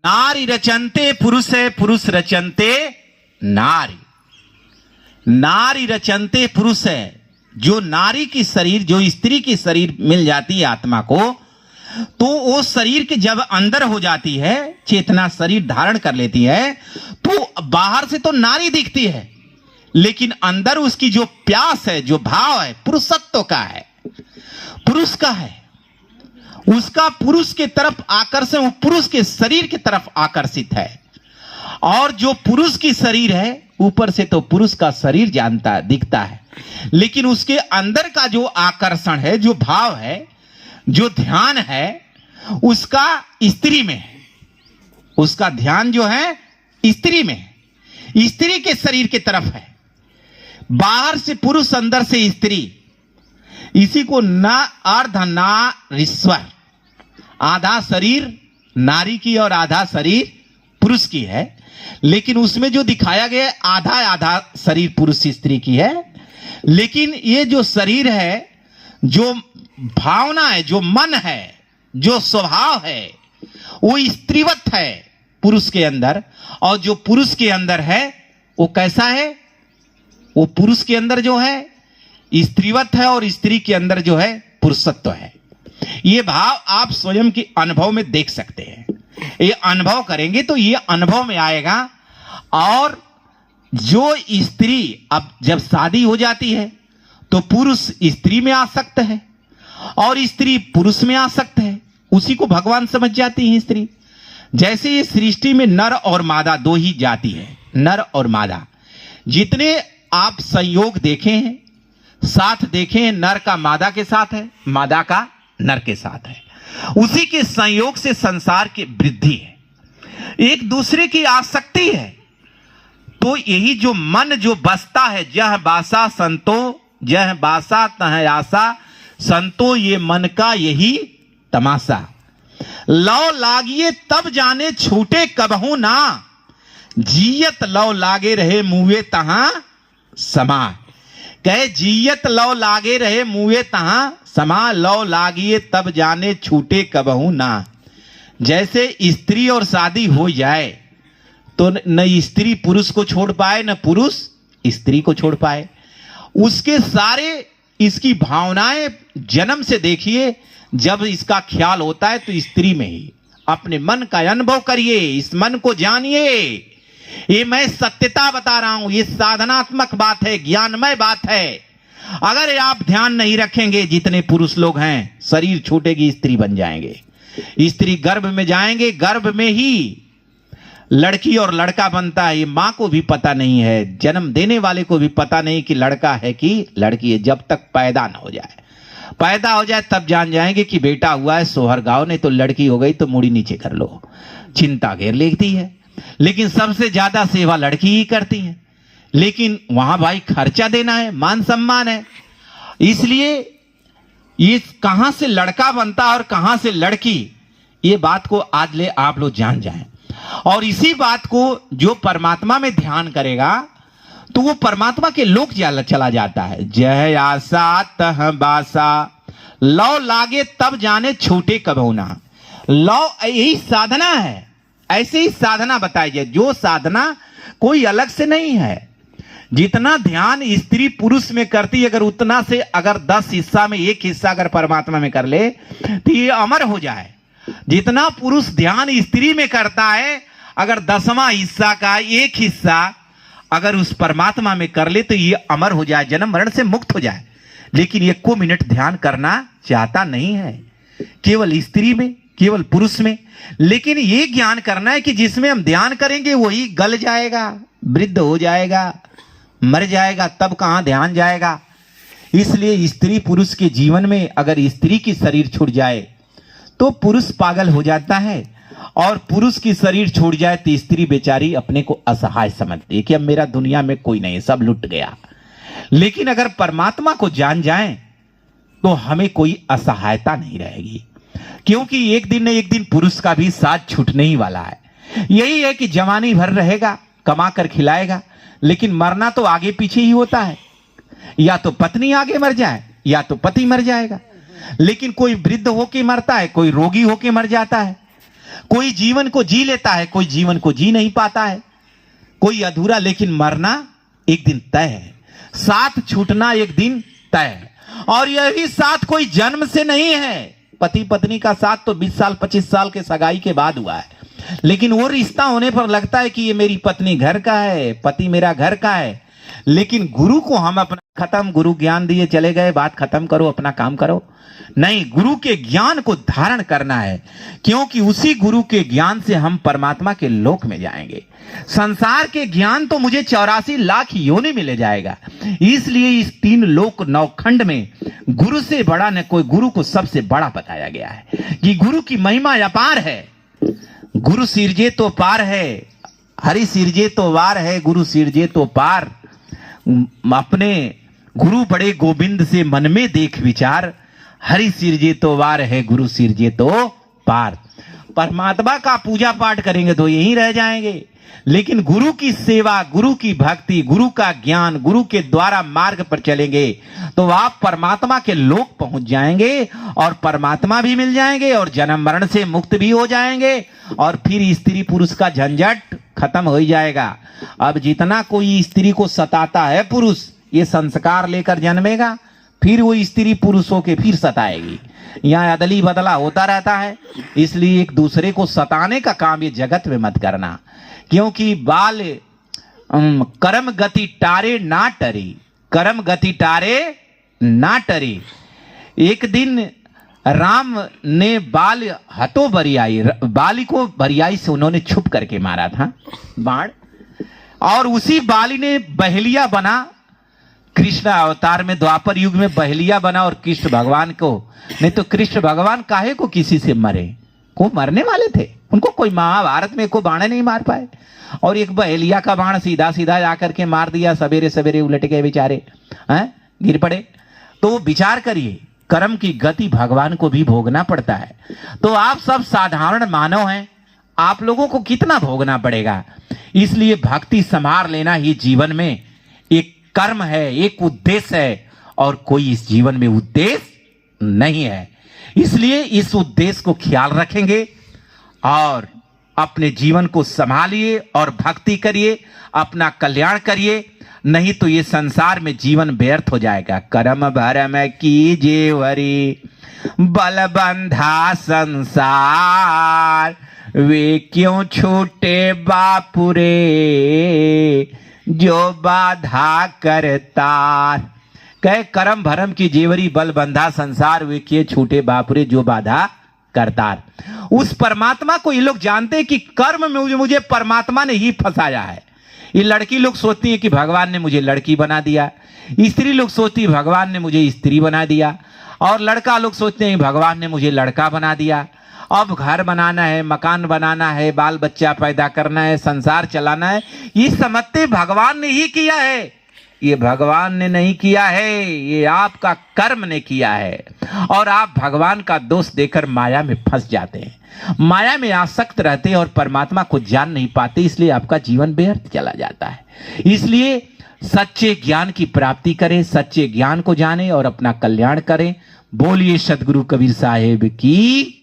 नारी रचनते पुरुष है, पुरुष रचनते नारी। नारी रचनते पुरुष है। जो नारी की शरीर, जो स्त्री की शरीर मिल जाती है आत्मा को, तो वो शरीर के जब अंदर हो जाती है, चेतना शरीर धारण कर लेती है, तो बाहर से तो नारी दिखती है, लेकिन अंदर उसकी जो प्यास है, जो भाव है, पुरुषत्व का है, पुरुष का है। उसका पुरुष के तरफ आकर्षण, वो पुरुष के शरीर की तरफ आकर्षित है। और जो पुरुष की शरीर है, ऊपर से तो पुरुष का शरीर जानता दिखता है, लेकिन उसके अंदर का जो आकर्षण है, जो भाव है, जो ध्यान है, उसका स्त्री में है। उसका ध्यान जो है स्त्री में है, स्त्री के शरीर की तरफ है। बाहर से पुरुष, अंदर से स्त्री। इसी को न अर्ध नारीश्वर, आधा शरीर नारी की और आधा शरीर पुरुष की है, लेकिन उसमें जो दिखाया गया है आधा आधा शरीर पुरुष स्त्री की है। लेकिन ये जो शरीर है, जो भावना है, जो मन है, जो स्वभाव है, वो स्त्रीवत है पुरुष के अंदर। और जो पुरुष के अंदर है वो कैसा है? वो पुरुष के अंदर जो है स्त्रीवत है, और स्त्री के अंदर जो है पुरुषत्व है। ये भाव आप स्वयं के अनुभव में देख सकते हैं। ये अनुभव करेंगे तो ये अनुभव में आएगा। और जो स्त्री, अब जब शादी हो जाती है तो पुरुष स्त्री में आसक्त है और स्त्री पुरुष में आसक्त है। उसी को भगवान समझ जाती है स्त्री। जैसे ये सृष्टि में नर और मादा दो ही जाति है, नर और मादा। जितने आप संयोग देखे हैं, साथ देखे हैं, नर का मादा के साथ है, मादा का नर के साथ है। उसी के संयोग से संसार की वृद्धि है, एक दूसरे की आसक्ति है। तो यही जो मन जो बसता है, जह बासा संतो, जह बासा तह आसा संतो, ये मन का यही तमाशा। लौ लागिए तब जाने छूटे कबहू ना, जियत लौ लागे रहे मुए तहां समा। कहे जियत लौ लागे रहे मुए तहां समा, लौ लागिए तब जाने छूटे कबहू ना। जैसे स्त्री और शादी हो जाए तो न स्त्री पुरुष को छोड़ पाए, न पुरुष स्त्री को छोड़ पाए। उसके सारे इसकी भावनाएं जन्म से देखिए, जब इसका ख्याल होता है तो स्त्री में ही। अपने मन का अनुभव करिए, इस मन को जानिए। ये मैं सत्यता बता रहा हूं, ये साधनात्मक बात है, ज्ञानमय बात है। अगर आप ध्यान नहीं रखेंगे, जितने पुरुष लोग हैं, शरीर छूटेगी, स्त्री बन जाएंगे। स्त्री गर्भ में जाएंगे, गर्भ में ही लड़की और लड़का बनता है। ये मां को भी पता नहीं है, जन्म देने वाले को भी पता नहीं कि लड़का है कि लड़की है, जब तक पैदा ना हो जाए। पैदा हो जाए तब जान जाएंगे कि बेटा हुआ है, सोहर गांव, नहीं तो लड़की हो गई तो मुड़ी नीचे कर लो, चिंता घेर लेती है। लेकिन सबसे ज्यादा सेवा लड़की ही करती है। लेकिन वहां भाई खर्चा देना है, मान सम्मान है। इसलिए ये कहां से लड़का बनता है और कहां से लड़की, ये बात को आज ले आप लोग जान जाएं। और इसी बात को जो परमात्मा में ध्यान करेगा तो वो परमात्मा के लोक चला जाता है। जय आशा तह बासा, लौ लागे तब जाने छूटे कबहू ना। लौ यही साधना है, ऐसे ही साधना बताई जाए। जो साधना कोई अलग से नहीं है। जितना ध्यान स्त्री पुरुष में करती, अगर उतना से अगर 10 हिस्सा में एक हिस्सा अगर परमात्मा में कर ले तो ये अमर हो जाए। जितना पुरुष ध्यान स्त्री में करता है, अगर 10वां हिस्सा का एक हिस्सा अगर उस परमात्मा में कर ले तो ये अमर हो जाए, जन्म मरण से मुक्त हो जाए। लेकिन ये को मिनट ध्यान करना चाहता नहीं है, केवल स्त्री में, केवल पुरुष में। लेकिन ये ज्ञान करना है कि जिसमें हम ध्यान करेंगे वही गल जाएगा, वृद्ध हो जाएगा, मर जाएगा, तब कहां ध्यान जाएगा। इसलिए स्त्री पुरुष के जीवन में अगर स्त्री की शरीर छूट जाए तो पुरुष पागल हो जाता है, और पुरुष की शरीर छूट जाए तो स्त्री बेचारी अपने को असहाय समझती है कि अब मेरा दुनिया में कोई नहीं, सब लुट गया। लेकिन अगर परमात्मा को जान जाएं तो हमें कोई असहायता नहीं रहेगी, क्योंकि एक दिन न एक दिन पुरुष का भी साथ छूटने ही वाला है। यही है कि जवानी भर रहेगा, कमा कर खिलाएगा, लेकिन मरना तो आगे पीछे ही होता है। या तो पत्नी आगे मर जाए या तो पति मर जाएगा। लेकिन कोई वृद्ध होके मरता है, कोई रोगी होके मर जाता है। कोई जीवन को जी लेता है, कोई जीवन को जी नहीं पाता है, कोई अधूरा, लेकिन मरना एक दिन तय है, साथ छूटना एक दिन तय है। और यही साथ कोई जन्म से नहीं है। पति पत्नी का साथ तो 20 साल 25 साल के सगाई के बाद हुआ है, लेकिन वो रिश्ता होने पर लगता है कि ये मेरी पत्नी घर का है, पति मेरा घर का है। लेकिन गुरु को हम अपना खत्म, गुरु ज्ञान दिए चले गए, बात खत्म करो, अपना काम करो। नहीं, गुरु के ज्ञान को धारण करना है, क्योंकि उसी गुरु के ज्ञान से हम परमात्मा के लोक में जाएंगे। संसार के ज्ञान तो मुझे 84 लाख योनि में ले जाएगा। इसलिए इस 3 लोक 9 खंड में गुरु से बड़ा न कोई, गुरु को सबसे बड़ा बताया गया है कि गुरु की महिमा अपार है। गुरु सिरजे तो पार है, हरि सिरजे तो वार है, गुरु सिरजे तो पार। अपने गुरु बड़े गोविंद से मन में देख विचार, हरि सिरजे तो वार है, गुरु सिरजे तो पार। परमात्मा का पूजा पाठ करेंगे तो यहीं रह जाएंगे, लेकिन गुरु की सेवा, गुरु की भक्ति, गुरु का ज्ञान, गुरु के द्वारा मार्ग पर चलेंगे तो आप परमात्मा के लोक पहुंच जाएंगे और परमात्मा भी मिल जाएंगे और जन्म मरण से मुक्त भी हो जाएंगे और फिर स्त्री पुरुष का झंझट खत्म हो जाएगा। अब जितना कोई स्त्री को सताता है पुरुष, ये संस्कार लेकर जन्मेगा, फिर वो स्त्री पुरुषों के फिर सताएगी। यहाँ अदली बदला होता रहता है। इसलिए एक दूसरे को सताने का काम ये जगत में मत करना, क्योंकि बाल कर्म गति टारे ना टरे, कर्म गति टारे ना टरे। एक दिन राम ने बाल हतो बरियाई, बाली को बरियाई से उन्होंने छुप करके मारा था बाण, और उसी बाली ने बहेलिया बना। कृष्ण अवतार में द्वापर युग में बहेलिया बना और कृष्ण भगवान को, नहीं तो कृष्ण भगवान काहे को किसी से मरे, को मरने वाले थे, उनको कोई महाभारत में को बाण नहीं मार पाए, और एक बहेलिया का बाण सीधा सीधा जाकर के मार दिया। सवेरे सवेरे उलट गए बेचारे, हैं, गिर पड़े। तो विचार करिए, कर्म की गति भगवान को भी भोगना पड़ता है। तो आप सब साधारण मानव हैं, आप लोगों को कितना भोगना पड़ेगा। इसलिए भक्ति संभार लेना ही जीवन में एक कर्म है, एक उद्देश्य है, और कोई इस जीवन में उद्देश्य नहीं है। इसलिए इस उद्देश्य को ख्याल रखेंगे और अपने जीवन को संभालिए और भक्ति करिए, अपना कल्याण करिए, नहीं तो ये संसार में जीवन व्यर्थ हो जाएगा। कर्म भरम कीजे वरी बलबंधा संसार, वे क्यों छूटे बापुरे जो बाधा करतार। कह कर्म भरम की जेवरी बलबंधा संसार, वे किए छूटे बापुरे जो बाधा करतार। उस परमात्मा को ये लोग जानते हैं कि कर्म में मुझे परमात्मा ने ही फंसाया है। ये लड़की लोग सोचती है कि भगवान ने मुझे लड़की बना दिया, स्त्री लोग सोचती है भगवान ने मुझे स्त्री बना दिया, और लड़का लोग सोचते हैं भगवान ने मुझे लड़का बना दिया। अब घर बनाना है, मकान बनाना है, बाल बच्चा पैदा करना है, संसार चलाना है, ये समझते भगवान ने ही किया है। ये भगवान ने नहीं किया है, ये आपका कर्म ने किया है। और आप भगवान का दोष देकर माया में फंस जाते हैं, माया में आसक्त रहते हैं और परमात्मा को जान नहीं पाते, इसलिए आपका जीवन व्यर्थ चला जाता है। इसलिए सच्चे ज्ञान की प्राप्ति करें, सच्चे ज्ञान को जानें और अपना कल्याण करें। बोलिए सदगुरु कबीर साहेब की।